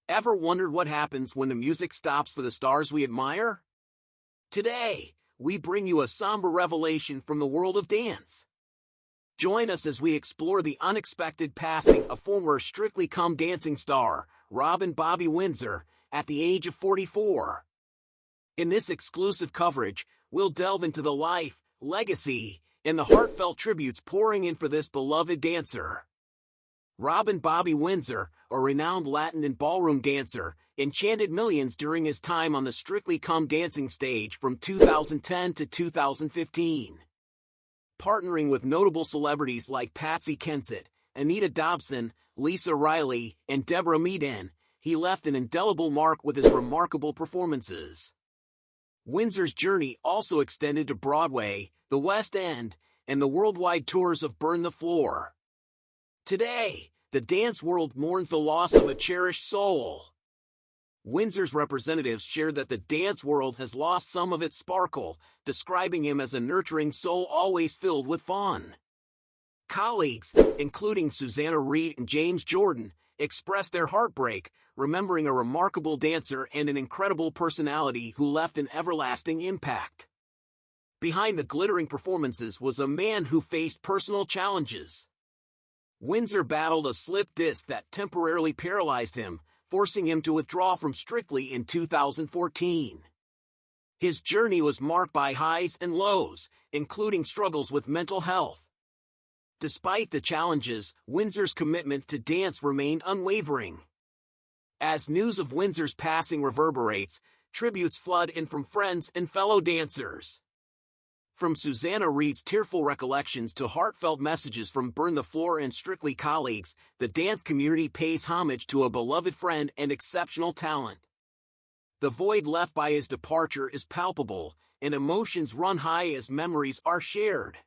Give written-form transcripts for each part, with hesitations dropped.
Ever wondered what happens when the music stops for the stars we admire? Today, we bring you a somber revelation from the world of dance. Join us as we explore the unexpected passing of former Strictly Come Dancing star, Bobby Windsor, at the age of 44. In this exclusive coverage, we'll delve into the life, legacy, and the heartfelt tributes pouring in for this beloved dancer. Bobby Windsor, a renowned Latin and ballroom dancer, enchanted millions during his time on the Strictly Come Dancing stage from 2010 to 2015. Partnering with notable celebrities like Patsy Kensit, Anita Dobson, Lisa Riley, and Deborah Meaden, he left an indelible mark with his remarkable performances. Windsor's journey also extended to Broadway, the West End, and the worldwide tours of Burn the Floor. Today, the dance world mourns the loss of a cherished soul. Windsor's representatives shared that the dance world has lost some of its sparkle, describing him as a nurturing soul always filled with fun. Colleagues, including Susanna Reid and James Jordan, expressed their heartbreak, remembering a remarkable dancer and an incredible personality who left an everlasting impact. Behind the glittering performances was a man who faced personal challenges. Windsor battled a slip disc that temporarily paralyzed him, forcing him to withdraw from Strictly in 2014. His journey was marked by highs and lows, including struggles with mental health. Despite the challenges, Windsor's commitment to dance remained unwavering. As news of Windsor's passing reverberates, tributes flood in from friends and fellow dancers. From Susanna Reid's tearful recollections to heartfelt messages from Burn the Floor and Strictly colleagues, the dance community pays homage to a beloved friend and exceptional talent. The void left by his departure is palpable, and emotions run high as memories are shared.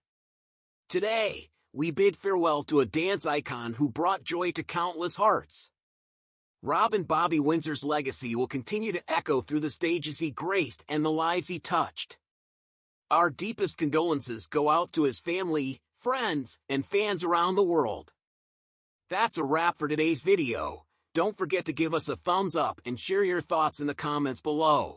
Today, we bid farewell to a dance icon who brought joy to countless hearts. Bobby Windsor's legacy will continue to echo through the stages he graced and the lives he touched. Our deepest condolences go out to his family, friends, and fans around the world. That's a wrap for today's video. Don't forget to give us a thumbs up and share your thoughts in the comments below.